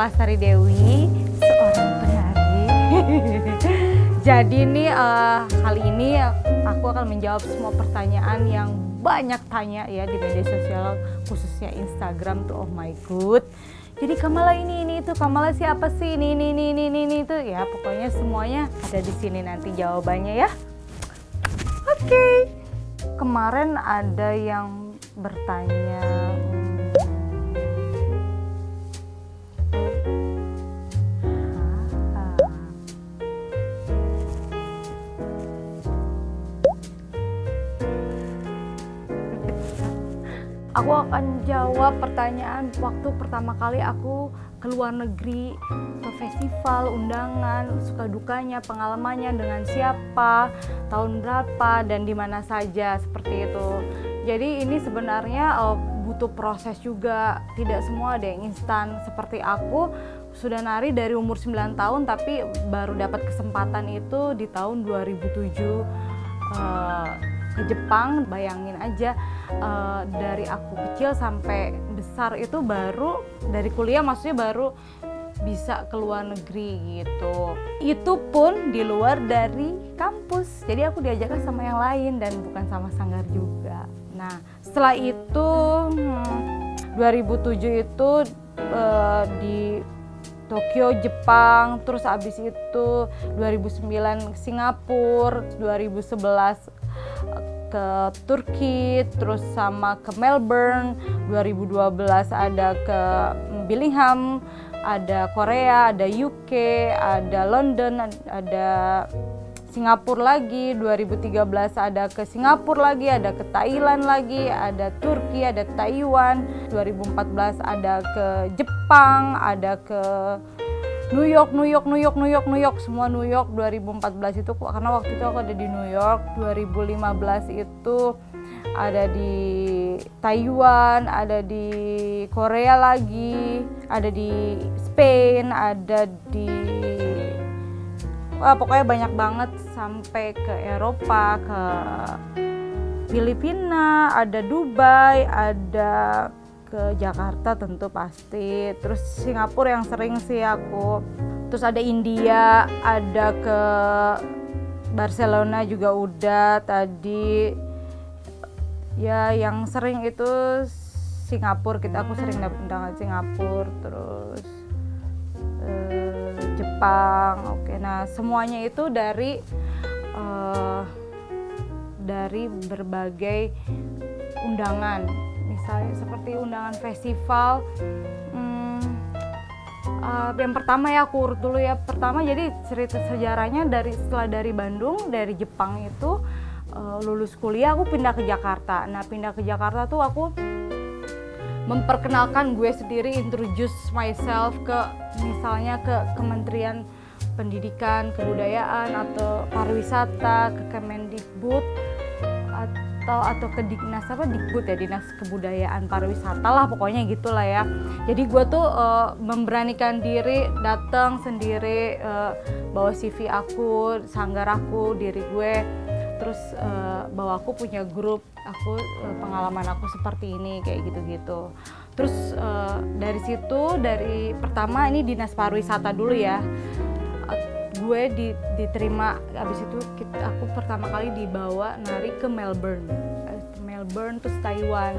Lastari Dewi, seorang penari. Jadi nih kali ini aku akan menjawab semua pertanyaan yang banyak tanya ya di media sosial, khususnya Instagram tuh. Oh my god. Jadi Kamala ini itu, Kamala siapa sih? Ini itu ya, pokoknya semuanya ada di sini nanti jawabannya ya. Oke. Kemarin ada yang bertanya aku akan jawab pertanyaan waktu pertama kali aku ke luar negeri, ke festival, undangan, suka dukanya, pengalamannya, dengan siapa, tahun berapa, dan di mana saja, seperti itu. Jadi ini sebenarnya butuh proses juga, tidak semua ada yang instan. Seperti aku sudah nari dari umur 9 tahun, tapi baru dapat kesempatan itu di tahun 2007 ke Jepang. Bayangin aja, dari aku kecil sampai besar itu baru dari kuliah, maksudnya baru bisa ke luar negeri gitu. Itu pun di luar dari kampus, jadi aku diajakkan sama yang lain dan bukan sama sanggar juga. Nah setelah itu 2007 itu di Tokyo, Jepang, terus abis itu 2009 Singapura, 2011 ke Turki, terus sama ke Melbourne, 2012 ada ke Birmingham, ada Korea, ada UK, ada London, ada Singapura lagi, 2013 ada ke Singapura lagi, ada ke Thailand lagi, ada Turki, ada Taiwan, 2014 ada ke Jepang, ada ke New York, semua New York 2014 itu, karena waktu itu aku ada di New York. 2015 itu ada di Taiwan, ada di Korea lagi, ada di Spain, ada di pokoknya banyak banget, sampai ke Eropa, ke Filipina, ada Dubai, ada ke Jakarta tentu pasti, terus Singapura yang sering sih aku, terus ada India, ada ke Barcelona juga udah tadi ya. Yang sering itu Singapura, aku sering dapet undangan Singapura, terus Jepang. Oke, nah semuanya itu dari berbagai undangan. Misalnya seperti undangan festival, yang pertama ya aku urut dulu ya. Pertama, jadi cerita sejarahnya setelah dari Bandung, dari Jepang itu lulus kuliah, aku pindah ke Jakarta. Nah pindah ke Jakarta tuh aku memperkenalkan gue sendiri, introduce myself ke misalnya ke Kementerian Pendidikan, Kebudayaan atau Pariwisata, ke Kemendikbud atau ke Dikbud ya, Dinas Kebudayaan Pariwisata lah, pokoknya gitulah ya. Jadi gue tuh memberanikan diri, datang sendiri, bawa CV aku, sanggar aku, diri gue, terus bahwa aku punya grup, aku pengalaman aku seperti ini, kayak gitu-gitu. Terus dari situ, dari pertama ini Dinas Pariwisata dulu ya, gue diterima. Abis itu aku pertama kali dibawa nari ke Melbourne terus Taiwan.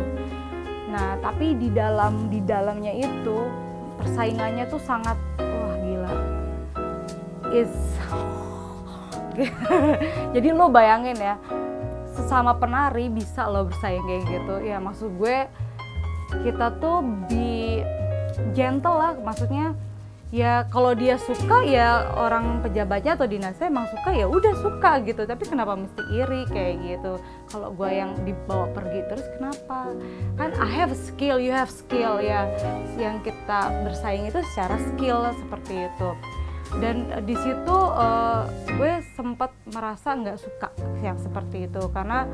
Nah tapi di dalamnya itu persaingannya tuh sangat gila. Jadi lo bayangin ya, sesama penari bisa lo bersaing kayak gitu ya. Maksud gue kita tuh gentle lah, maksudnya ya kalau dia suka ya, orang pejabatnya atau dinasnya emang suka ya udah suka gitu. Tapi kenapa mesti iri kayak gitu? Kalau gue yang dibawa pergi terus, kenapa? Kan I have skill, you have skill ya. Yang kita bersaing itu secara skill seperti itu. Dan di situ gue sempat merasa nggak suka yang seperti itu, karena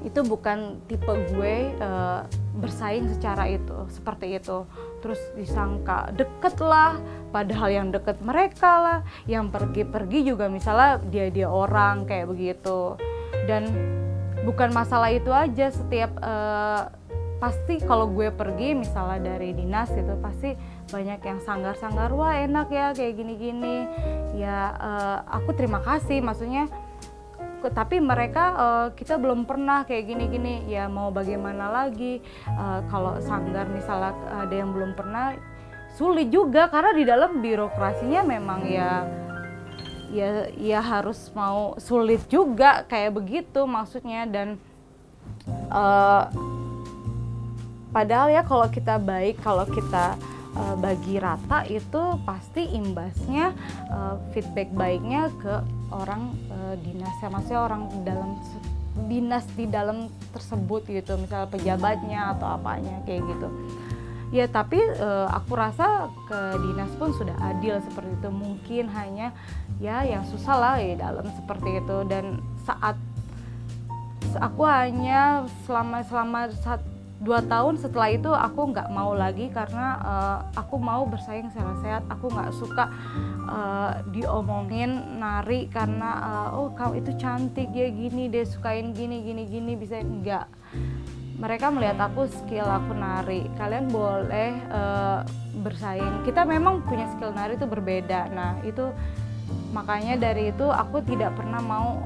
itu bukan tipe gue bersaing secara seperti itu. Terus disangka deket lah, padahal yang deket mereka lah, yang pergi-pergi juga misalnya dia orang kayak begitu. Dan bukan masalah itu aja, setiap pasti kalau gue pergi misalnya dari dinas gitu, pasti banyak yang sanggar-sanggar, wah enak ya kayak gini-gini ya. Aku terima kasih, maksudnya tapi mereka kita belum pernah kayak gini-gini ya, mau bagaimana lagi. Kalau sanggar misalnya ada yang belum pernah, sulit juga karena di dalam birokrasinya memang ya harus mau sulit juga kayak begitu maksudnya. Dan padahal ya kalau kita baik, kalau kita bagi rata itu pasti imbasnya feedback baiknya ke orang dinas ya, maksudnya orang dalam dinas di dalam tersebut gitu, misalnya pejabatnya atau apanya kayak gitu ya. Tapi aku rasa ke dinas pun sudah adil seperti itu, mungkin hanya ya yang susah lah ya dalam seperti itu. Dan saat aku hanya selama 2 tahun setelah itu aku nggak mau lagi karena aku mau bersaing secara sehat. Aku nggak suka diomongin nari karena oh kamu itu cantik ya gini deh, sukain gini bisa enggak. Mereka melihat aku skill aku nari, kalian boleh bersaing. Kita memang punya skill nari itu berbeda. Nah itu makanya dari itu aku tidak pernah mau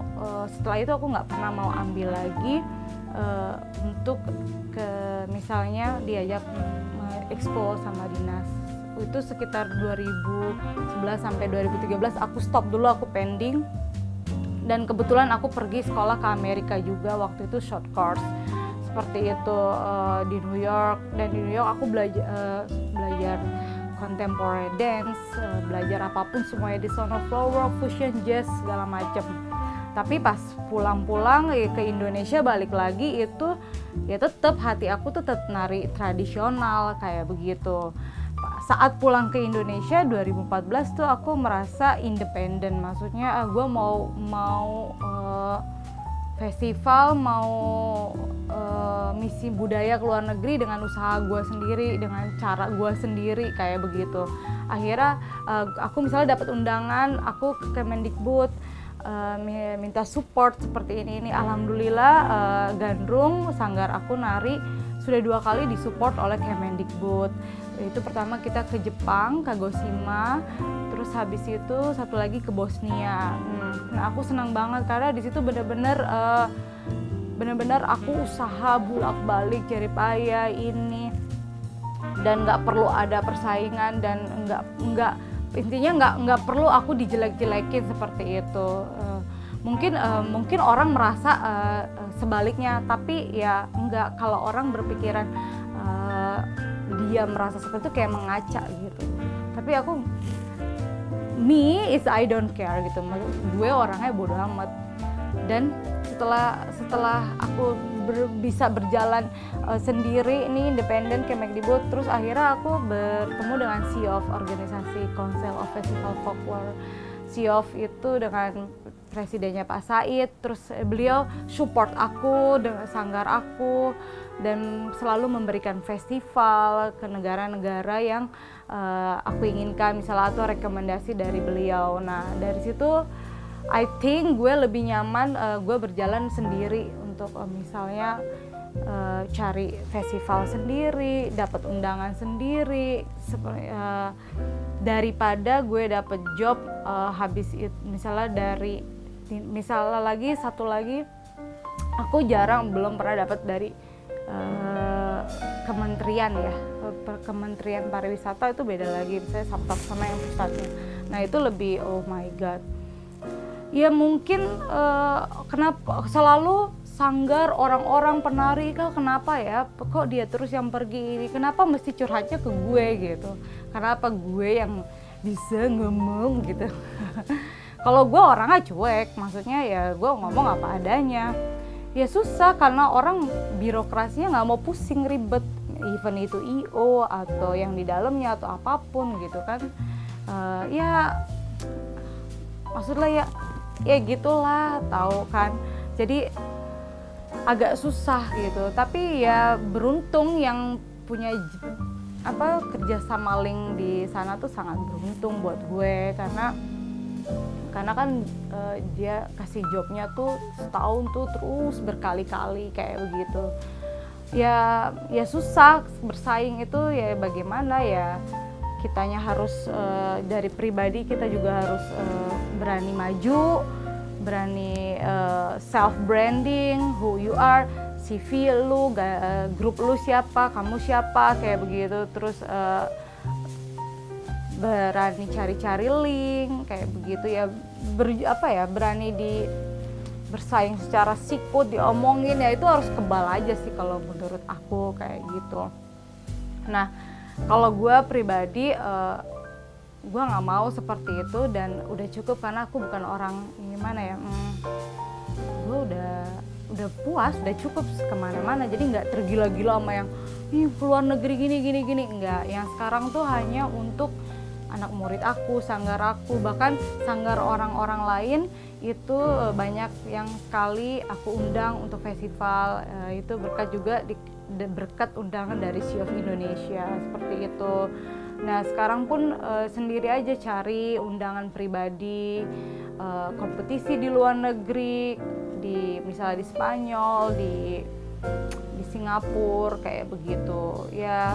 setelah itu aku nggak pernah mau ambil lagi untuk ke misalnya diajak expo sama dinas. Itu sekitar 2011 sampai 2013 aku stop dulu, aku pending. Dan kebetulan aku pergi sekolah ke Amerika juga, waktu itu short course seperti itu di New York. Dan di New York aku belajar contemporary dance, belajar apapun semuanya di sono, flow rock, fusion, jazz, segala macam. Tapi pas pulang ke Indonesia balik lagi itu ya tetap hati aku tuh tetap nari tradisional kayak begitu. Saat pulang ke Indonesia 2014 tuh aku merasa independen, maksudnya gue mau festival, mau misi budaya ke luar negeri dengan usaha gue sendiri, dengan cara gue sendiri kayak begitu. Akhirnya aku misalnya dapat undangan, aku ke Kemendikbud minta support seperti ini. Alhamdulillah Gandrung, sanggar aku nari sudah 2 kali disupport oleh Kemendikbud. Itu pertama kita ke Jepang, Kagoshima, terus habis itu satu lagi ke Bosnia. Nah aku senang banget karena di situ benar-benar aku usaha bolak-balik cari payah ini, dan nggak perlu ada persaingan, dan nggak perlu aku dijelek-jelekin seperti itu. Mungkin orang merasa sebaliknya, tapi ya enggak. Kalau orang berpikiran dia merasa seperti itu kayak mengaca gitu. Tapi aku I don't care gitu. Gue orangnya bodo amat. Dan setelah aku bisa berjalan sendiri ini independen Kemendikbud, terus akhirnya aku bertemu dengan CEO of organisasi Council of Festival Folklore. CEO itu dengan presidennya Pak Said, terus beliau support aku dengan sanggar aku dan selalu memberikan festival ke negara-negara yang aku inginkan misalnya, atau rekomendasi dari beliau. Nah dari situ I think gue lebih nyaman gue berjalan sendiri untuk misalnya cari festival sendiri, dapat undangan sendiri, daripada gue dapat job habis itu misalnya satu lagi aku belum pernah dapat dari kementerian ya, Kementerian Pariwisata itu beda lagi, misalnya Sabtaksana yang pusatnya. Nah itu lebih oh my god. Ya mungkin kenapa selalu sanggar orang-orang penari kenapa ya, kok dia terus yang pergi ini, kenapa mesti curhatnya ke gue gitu, kenapa gue yang bisa ngomong gitu. Kalau gue orangnya cuek, maksudnya ya gue ngomong apa adanya. Ya susah karena orang birokrasinya nggak mau pusing ribet, even itu IO atau yang di dalamnya atau apapun gitu kan. Ya maksudnya ya gitulah, tahu kan. Jadi agak susah gitu, tapi ya beruntung yang punya kerjasama link di sana tuh sangat beruntung buat gue, karena kan dia kasih jobnya tuh setahun tuh terus berkali-kali kayak begitu. ya susah bersaing itu ya, bagaimana ya, kitanya harus dari pribadi kita juga harus berani maju, berani self branding, who you are, CV lu, grup lu siapa, kamu siapa, kayak begitu. Terus berani cari-cari link kayak begitu ya, berani bersaing secara sikut, diomongin ya, itu harus kebal aja sih kalau menurut aku kayak gitu. Nah kalau gue pribadi gue nggak mau seperti itu, dan udah cukup karena aku bukan orang gimana ya, gue udah puas, udah cukup kemana-mana, jadi nggak tergila-gila sama yang keluar negeri gini, enggak. Yang sekarang tuh hanya untuk anak murid aku, sanggar aku, bahkan sanggar orang-orang lain itu banyak yang sekali aku undang untuk festival, itu berkat juga berkat undangan dari Sea of Indonesia seperti itu. Nah sekarang pun sendiri aja cari undangan pribadi, kompetisi di luar negeri, misalnya di Spanyol, di Singapura kayak begitu ya.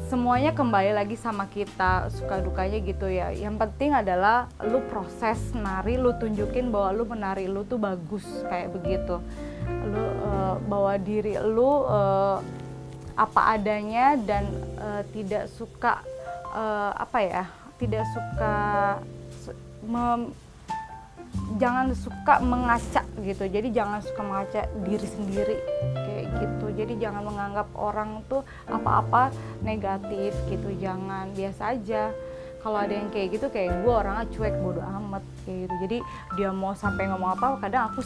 Semuanya kembali lagi sama kita, suka dukanya gitu ya. Yang penting adalah lu proses nari, lu tunjukin bahwa lu menari lu tuh bagus kayak begitu. Lu bawa diri lu apa adanya, dan tidak suka jangan suka mengaca gitu. Jadi jangan suka mengaca diri sendiri kayak gitu. Jadi jangan menganggap orang tuh apa-apa negatif gitu, jangan. Biasa aja. Kalau ada yang kayak gitu, kayak gue orangnya cuek, bodo amat kayak gitu. Jadi dia mau sampai ngomong apa, kadang aku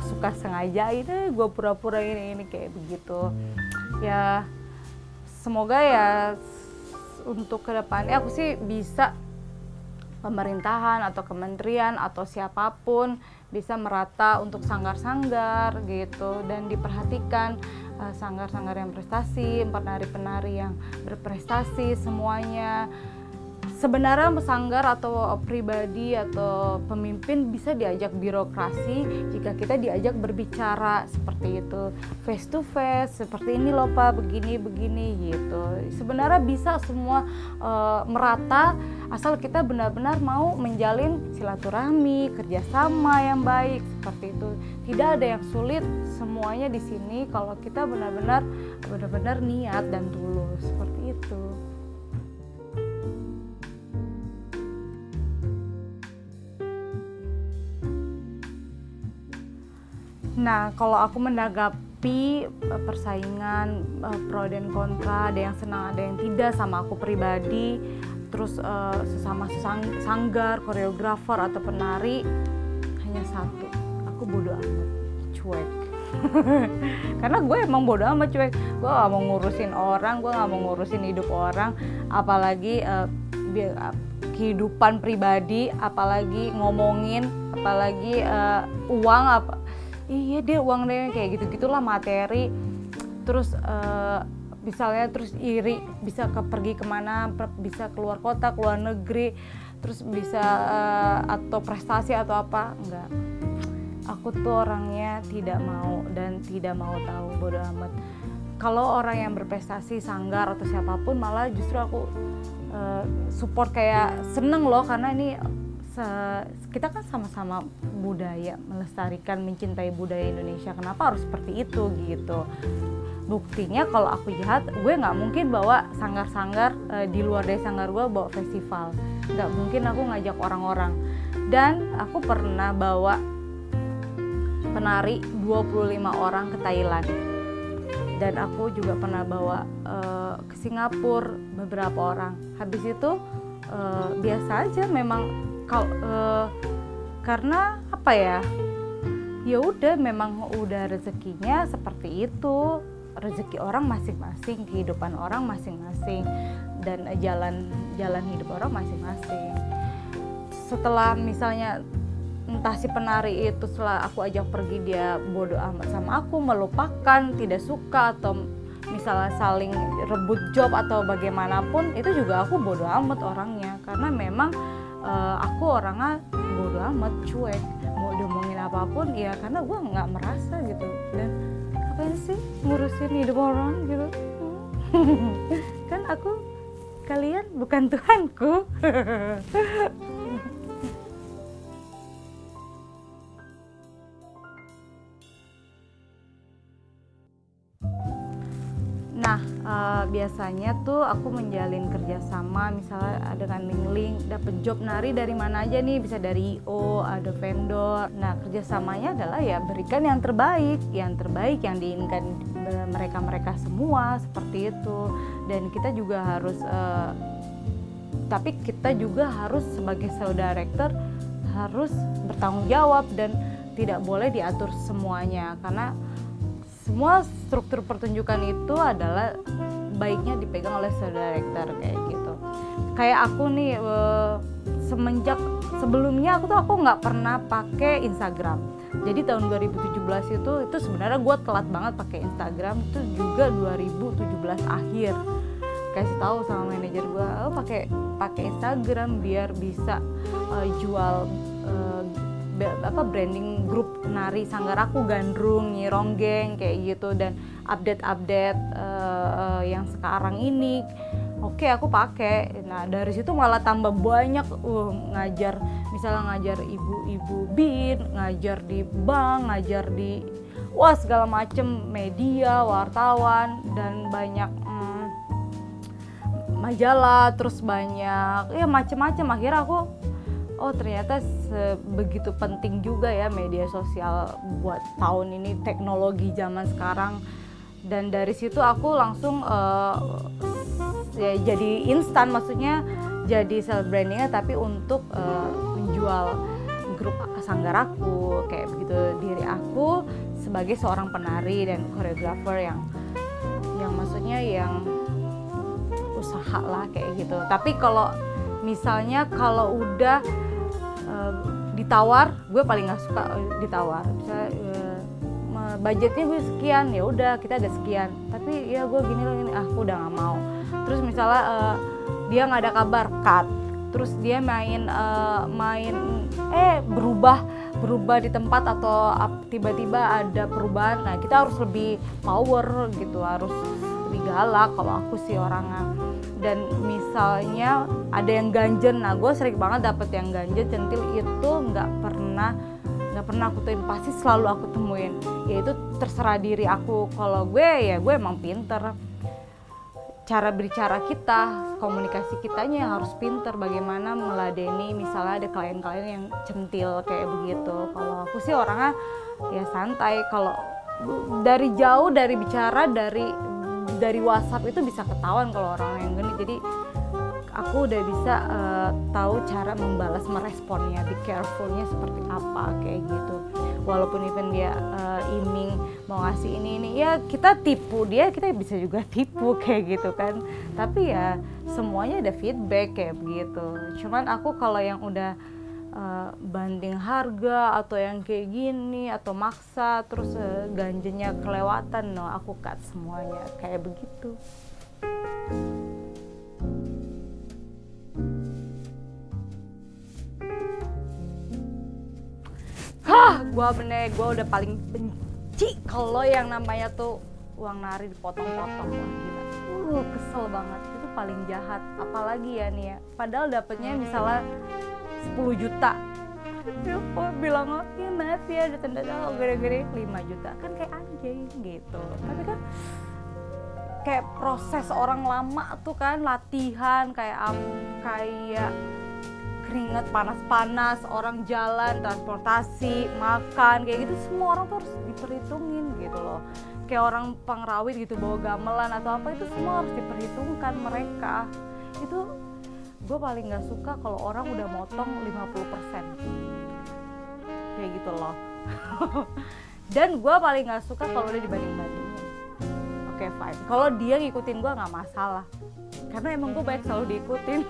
suka sengaja itu gue pura-pura ini kayak begitu. Ya semoga ya untuk kedepannya aku sih bisa, pemerintahan atau kementerian atau siapapun bisa merata untuk sanggar-sanggar gitu, dan diperhatikan sanggar-sanggar yang prestasi, penari-penari yang berprestasi semuanya. Sebenarnya sanggar atau pribadi atau pemimpin bisa diajak birokrasi jika kita diajak berbicara seperti itu, face to face, seperti ini loh Pak, begini gitu. Sebenarnya bisa semua merata, asal kita benar-benar mau menjalin silaturahmi, kerjasama yang baik seperti itu. Tidak ada yang sulit, semuanya di sini kalau kita benar-benar niat dan tulus seperti itu. Nah, kalau aku menanggapi persaingan pro dan kontra, ada yang senang, ada yang tidak sama aku pribadi, terus sesama sanggar, koreografer atau penari, hanya satu, aku bodo amat, cuek. Karena gue emang bodo amat, cuek. Gue gak mau ngurusin orang, gue gak mau ngurusin hidup orang, apalagi kehidupan pribadi, apalagi ngomongin, apalagi uang, iya dia uang deh kayak gitu-gitulah, materi. Terus misalnya terus iri, bisa pergi kemana, bisa keluar kota, keluar negeri, terus bisa atau prestasi atau apa, enggak. Aku tuh orangnya tidak mau dan tidak mau tahu, bodo amat. Kalau orang yang berprestasi, sanggar atau siapapun, malah justru aku support, kayak seneng loh, karena ini kita kan sama-sama budaya, melestarikan, mencintai budaya Indonesia. Kenapa harus seperti itu gitu? Buktinya kalau aku jahat, gue nggak mungkin bawa sanggar-sanggar di luar dari sanggar gue bawa festival. Nggak mungkin aku ngajak orang-orang. Dan aku pernah bawa penari 25 orang ke Thailand. Dan aku juga pernah bawa ke Singapura beberapa orang. Habis itu biasa aja memang. Karena apa ya udah, memang udah rezekinya seperti itu, rezeki orang masing-masing, kehidupan orang masing-masing, dan jalan hidup orang masing-masing. Setelah misalnya entah si penari itu setelah aku ajak pergi dia bodo amat sama aku, melupakan, tidak suka, atau misalnya saling rebut job atau bagaimanapun, itu juga aku bodo amat orangnya, karena memang aku orangnya bodo amat, cuek, mau diomongin apapun ya, karena gue nggak merasa gitu. Dan apa ngapain sih ngurusin hidup orang gitu. Kan kalian bukan Tuhanku. Nah, biasanya tuh aku menjalin kerjasama misalnya dengan link-link, dapet job nari dari mana aja nih, bisa dari IO, ada vendor. Nah, kerjasamanya adalah ya berikan yang terbaik yang diinginkan mereka semua, seperti itu. Dan kita juga harus, tapi kita juga harus sebagai sales director harus bertanggung jawab dan tidak boleh diatur semuanya, karena semua struktur pertunjukan itu adalah baiknya dipegang oleh sales director kayak gitu. Kayak aku nih, semenjak sebelumnya aku nggak pernah pakai Instagram. Jadi tahun 2017 itu sebenarnya gue telat banget pakai Instagram, itu juga 2017 akhir. Kasih tahu sama manajer gue, pakai Instagram biar bisa jual branding grup nari Sanggaraku, Gandrung, Nyi Ronggeng kayak gitu, dan update yang sekarang ini. Oke, aku pakai. Nah, dari situ malah tambah banyak misalnya ngajar ibu-ibu bin, ngajar di bank, ngajar di segala macem media, wartawan, dan banyak majalah, terus banyak ya macem-macem. Akhirnya aku ternyata begitu penting juga ya media sosial buat tahun ini, teknologi zaman sekarang. Dan dari situ aku langsung ya jadi instan, maksudnya jadi self brandingnya tapi untuk menjual grup Sanggaraku kayak begitu, diri aku sebagai seorang penari dan koreografer yang maksudnya yang usaha lah kayak gitu. Tapi kalau misalnya udah ditawar, gue paling nggak suka ditawar. Misalnya budgetnya gue sekian, ya udah kita ada sekian. Tapi ya gue gini, aku udah nggak mau. Terus misalnya dia nggak ada kabar, cut. Terus dia berubah di tempat atau tiba-tiba ada perubahan. Nah, kita harus lebih power gitu, harus lebih galak kalau aku sih orangnya. Dan misalnya ada yang ganjen, nah gue sering banget dapet yang ganjen, centil itu nggak pernah aku temuin, pasti selalu aku temuin. Ya itu terserah diri aku. Kalau gue emang pinter. Cara berbicara kita, komunikasi kitanya yang harus pinter, bagaimana meladeni misalnya ada klien-klien yang centil kayak begitu. Kalau aku sih orangnya ya santai. Kalau dari jauh, dari bicara, dari WhatsApp itu bisa ketahuan kalau orang yang genit. Jadi aku udah bisa tahu cara membalas, meresponnya, be carefulnya seperti apa kayak gitu. Walaupun even dia iming mau ngasih ini ya kita tipu dia, kita bisa juga tipu kayak gitu kan. Tapi ya semuanya ada feedback kayak begitu. Cuman aku kalau yang udah banding harga atau yang kayak gini atau maksa terus ganjennya kelewatan, aku cut semuanya kayak begitu. Gue udah paling benci kalau yang namanya tuh uang nari dipotong-potong. Wah, gila. Kesel banget. Itu paling jahat. Apalagi ya nih ya, padahal dapetnya misalnya 10 juta. Ya kok bilang, ya maaf ya, ada tanda gede-gede 5 juta. Kan kayak anjing gitu. Tapi kan kayak proses orang lama tuh kan, latihan kayak keringat panas-panas, orang jalan, transportasi, makan, kayak gitu semua orang tuh harus diperhitungin gitu loh. Kayak orang pengrawit gitu bawa gamelan atau apa, itu semua harus diperhitungkan mereka. Itu gue paling gak suka kalau orang udah motong 50% kayak gitu loh. Dan gue paling gak suka kalau udah dibanding-bandingin. Oke, fine, kalau dia ngikutin gue gak masalah, karena emang gue banyak selalu diikutin.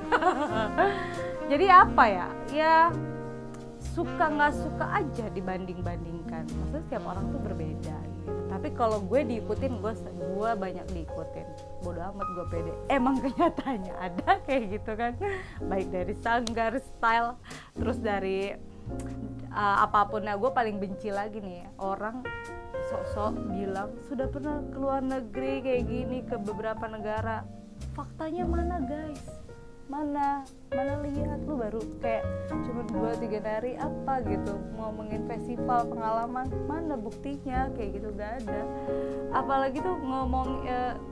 Jadi apa ya suka nggak suka aja dibanding-bandingkan. Maksudnya setiap orang tuh berbeda gitu. Tapi kalau gue diikutin, gue banyak diikutin. Bodo amat, gue pede. Emang kenyataannya ada kayak gitu kan. Baik dari sanggar, style, terus dari apapun. Nah, gue paling benci lagi nih orang sok-sok bilang sudah pernah keluar negeri kayak gini ke beberapa negara. Faktanya mana guys? Mana lihat, lu baru kayak cuma 2-3 hari apa gitu ngomongin festival pengalaman, mana buktinya, kayak gitu gak ada. Apalagi tuh ngomong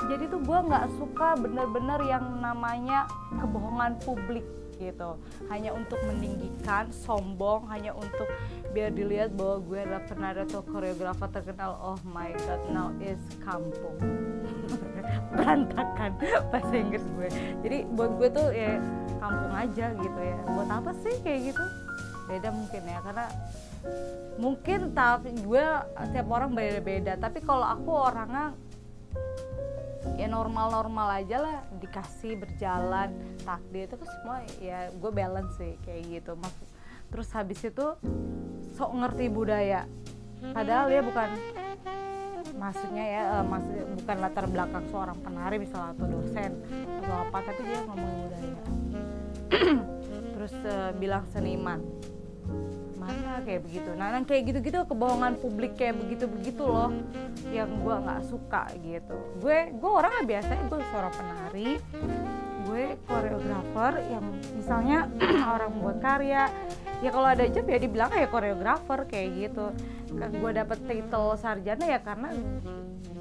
jadi tuh gue nggak suka bener-bener yang namanya kebohongan publik gitu, hanya untuk meninggikan, sombong, hanya untuk biar dilihat bahwa gue adalah penari atau koreografer terkenal. Oh my god, now is kampung. Berantakan bahasa Inggris gue. Jadi buat gue tuh ya kampung aja gitu ya. Buat apa sih kayak gitu? Beda mungkin ya, karena mungkin tapi gue tiap orang beda-beda. Tapi kalau aku orangnya ya normal-normal aja lah, dikasih berjalan takdir itu kan semua ya gue balance sih kayak gitu. Terus habis itu sok ngerti budaya, padahal dia bukan maksudnya ya bukan latar belakang seorang penari misalnya atau dosen atau apa, tapi dia ngomong budaya. Terus bilang seniman, mana kayak begitu. Nah kayak gitu-gitu kebohongan publik kayak begitu-begitu loh yang gue nggak suka gitu. Gue orangnya biasanya gue seorang penari, gue koreografer yang misalnya orang buat karya ya kalau ada job ya dibilang ya koreografer kayak gitu. Gue dapet titel sarjana ya karena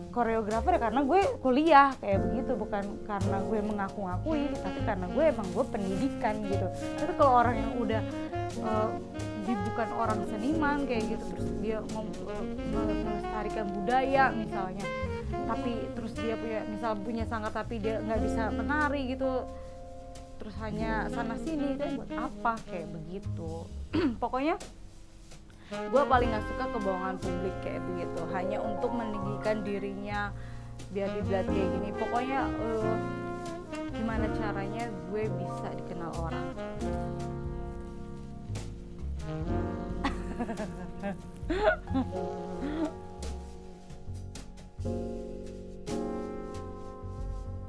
koreografer ya karena gue kuliah kayak begitu, bukan karena gue mengaku-ngakui, tapi karena gue pendidikan gitu. Tapi kalau orang yang udah bukan orang seniman kayak gitu, terus dia melestarikan budaya misalnya, tapi terus dia punya sanggar tapi dia nggak bisa menari gitu, terus hanya sana sini, kan buat apa kayak begitu. Pokoknya gue paling nggak suka kebohongan publik kayak begitu, hanya untuk meninggikan dirinya biar dilihat kayak gini. Pokoknya gimana caranya gue bisa dikenal orang.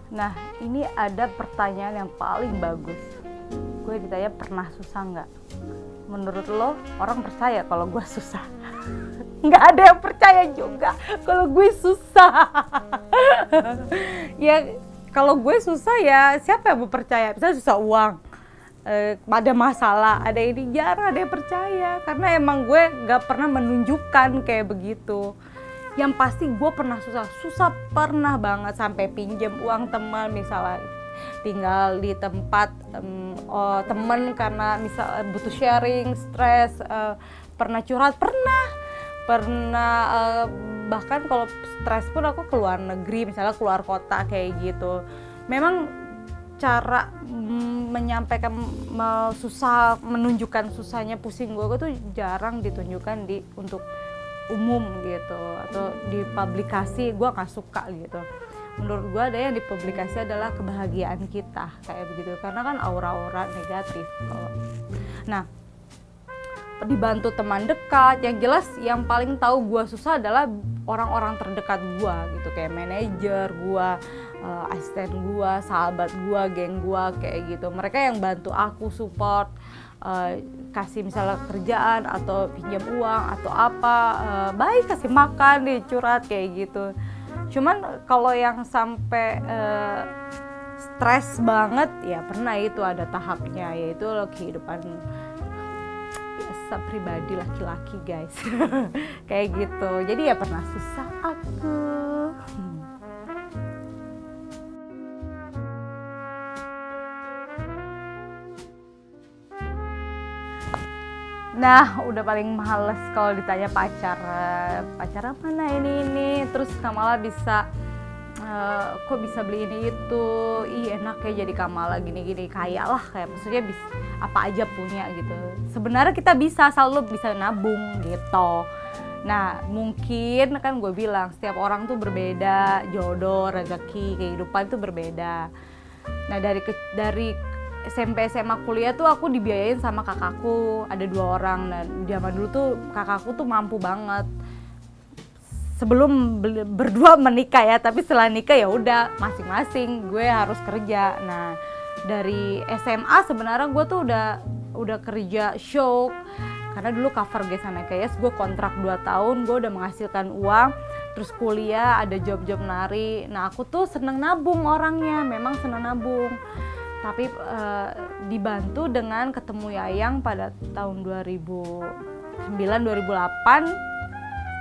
Nah ini ada pertanyaan yang paling bagus. Gue ditanya pernah susah nggak? Menurut lo orang percaya kalau gue susah? Nggak ada yang percaya juga kalau gue susah. Ya kalau gue susah ya siapa yang mau percaya? Misalnya susah uang, ada masalah, ada ini, jarang ada yang percaya karena emang gue nggak pernah menunjukkan kayak begitu. Yang pasti gue pernah susah pernah banget, sampai pinjam uang teman misalnya, tinggal di tempat temen karena misal butuh sharing, stres, pernah curhat, pernah bahkan kalau stres pun aku keluar negeri, misalnya keluar kota kayak gitu. Memang cara menyampaikan susah, menunjukkan susahnya, pusing gue tuh jarang ditunjukkan untuk umum gitu atau di publikasi. Gue nggak suka gitu. Menurut gue ada yang di publikasi adalah kebahagiaan kita kayak begitu, karena kan aura-aura negatif. Nah dibantu teman dekat, yang jelas yang paling tahu gue susah adalah orang-orang terdekat gue gitu, kayak manajer gue, asisten gue, sahabat gue, geng gue kayak gitu. Mereka yang bantu aku, support, kasih misalnya kerjaan atau pinjam uang atau apa, baik kasih makan, curhat kayak gitu. Cuman kalau yang sampai stres banget ya pernah, itu ada tahapnya, yaitu kehidupan biasa pribadi laki-laki guys. Kayak gitu. Jadi ya pernah susah aku. Nah, udah paling males kalau ditanya pacar mana ini. Terus Kamala bisa, kok bisa beli ini itu, enak ya jadi Kamala gini-gini, kaya lah kayak, maksudnya bisa apa aja punya gitu. Sebenarnya kita bisa, selalu bisa nabung gitu. Nah, mungkin kan gue bilang setiap orang tuh berbeda, jodoh, rezeki, kehidupan tuh berbeda. Nah, dari SMP, SMA, kuliah tuh aku dibiayain sama kakakku, ada 2 orang. Dan zaman dulu tuh kakakku tuh mampu banget. Sebelum berdua menikah ya, tapi setelah nikah ya udah masing-masing, gue harus kerja. Nah dari SMA sebenarnya gue tuh udah kerja show karena dulu cover Ges Anakayas gue kontrak 2 tahun, gue udah menghasilkan uang, terus kuliah ada job-job nari. Nah aku tuh seneng nabung orangnya, memang seneng nabung, tapi dibantu dengan ketemu Yayang pada tahun 2009-2008.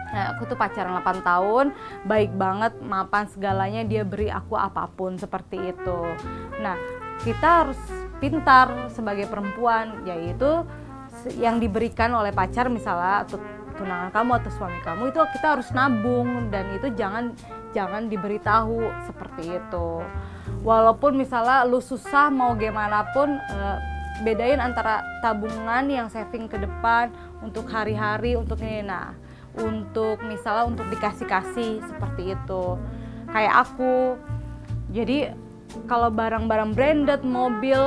Nah, aku tuh pacaran 8 tahun, baik banget, mapan segalanya, dia beri aku apapun seperti itu. Nah, kita harus pintar sebagai perempuan, yaitu yang diberikan oleh pacar misalnya atau tunangan kamu atau suami kamu itu kita harus nabung, dan itu jangan diberitahu seperti itu. Walaupun misalnya lu susah mau gimana pun, bedain antara tabungan yang saving ke depan untuk hari-hari, untuk ini, nah untuk misalnya untuk dikasih-kasih seperti itu. Kayak aku, jadi kalau barang-barang branded, mobil,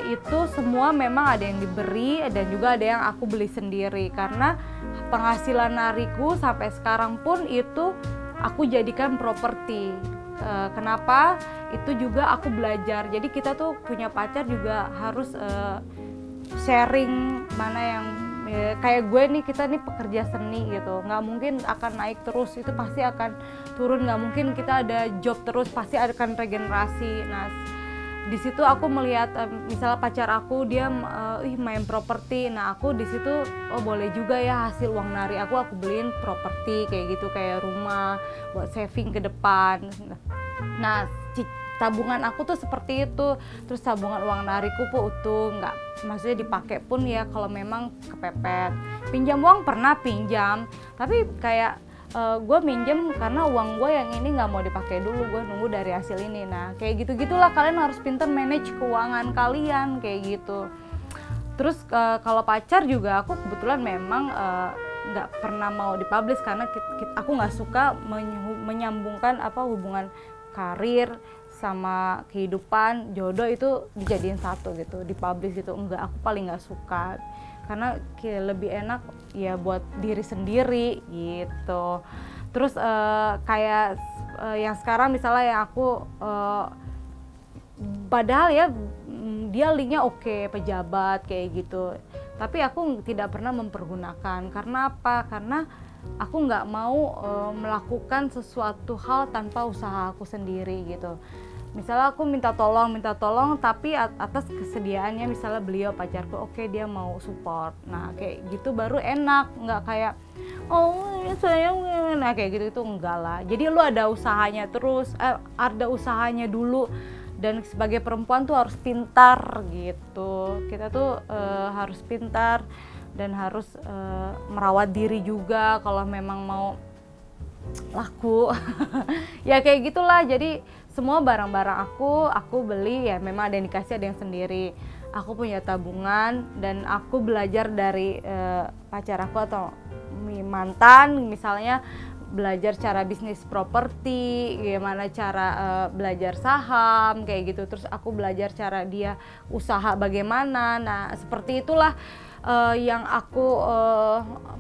itu semua memang ada yang diberi dan juga ada yang aku beli sendiri, karena penghasilan nariku sampai sekarang pun itu aku jadikan properti. Kenapa? Itu juga aku belajar. Jadi kita tuh punya pacar juga harus sharing mana yang kayak gue nih, kita nih pekerja seni gitu, nggak mungkin akan naik terus, itu pasti akan turun, nggak mungkin kita ada job terus, pasti akan regenerasi. Nah di situ aku melihat misalnya pacar aku dia main properti, nah aku di situ oh boleh juga ya hasil uang nari aku beliin properti kayak gitu, kayak rumah buat saving ke depan. Nah tabungan aku tuh seperti itu. Terus tabungan uang nariku pun utuh, nggak maksudnya dipakai pun ya kalau memang kepepet. Pinjam uang pernah pinjam, tapi kayak gue minjem karena uang gue yang ini nggak mau dipakai dulu, gue nunggu dari hasil ini. Nah kayak gitu-gitulah, kalian harus pintar manage keuangan kalian kayak gitu. Terus kalau pacar juga aku kebetulan memang nggak pernah mau dipublish karena aku nggak suka menyambungkan hubungan karir sama kehidupan jodoh itu dijadiin satu gitu, dipublish gitu. Enggak, aku paling nggak suka, karena lebih enak ya buat diri sendiri gitu. Terus kayak yang sekarang misalnya yang aku padahal ya dia linknya oke, pejabat kayak gitu, tapi aku tidak pernah mempergunakan. Karena apa? Karena aku nggak mau melakukan sesuatu hal tanpa usaha aku sendiri gitu. Misalnya aku minta tolong tapi atas kesediaannya, misalnya beliau pacarku oke, dia mau support, nah kayak gitu baru enak. Nggak kayak oh sayang, nah kayak gitu itu enggak lah. Jadi lu ada usahanya terus, ada usahanya dulu. Dan sebagai perempuan tuh harus pintar gitu, kita tuh harus pintar dan harus merawat diri juga kalau memang mau laku. Ya kayak gitulah. Jadi semua barang-barang aku beli ya memang ada yang dikasih, ada yang sendiri. Aku punya tabungan dan aku belajar dari pacar aku atau mantan, misalnya belajar cara bisnis properti, gimana cara belajar saham kayak gitu. Terus aku belajar cara dia usaha bagaimana. Nah seperti itulah yang aku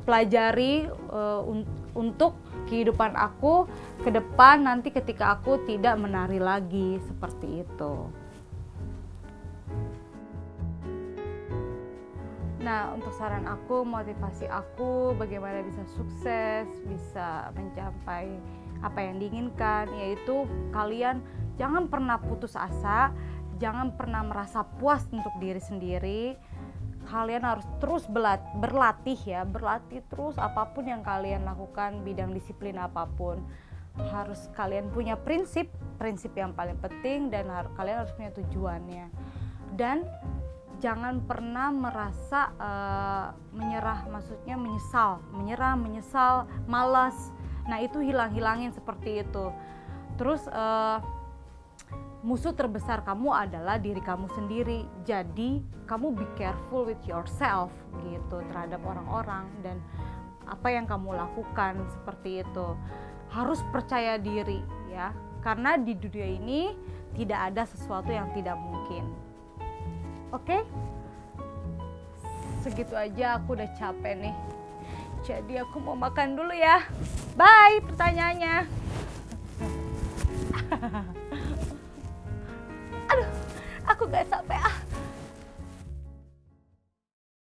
pelajari untuk kehidupan aku ke depan nanti ketika aku tidak menari lagi, seperti itu. Nah, untuk saran aku, motivasi aku bagaimana bisa sukses, bisa mencapai apa yang diinginkan, yaitu kalian jangan pernah putus asa, jangan pernah merasa puas untuk diri sendiri. Kalian harus terus berlatih terus apapun yang kalian lakukan, bidang disiplin apapun. Harus kalian punya prinsip yang paling penting, dan kalian harus punya tujuannya. Dan jangan pernah merasa menyerah, maksudnya menyesal, malas. Nah itu hilangin seperti itu. Terus musuh terbesar kamu adalah diri kamu sendiri. Jadi kamu be careful with yourself gitu terhadap orang-orang dan apa yang kamu lakukan, seperti itu. Harus percaya diri ya, karena di dunia ini tidak ada sesuatu yang tidak mungkin. Oke? Segitu aja, aku udah capek nih. Jadi aku mau makan dulu ya. Bye pertanyaannya. Aduh, aku gak sampai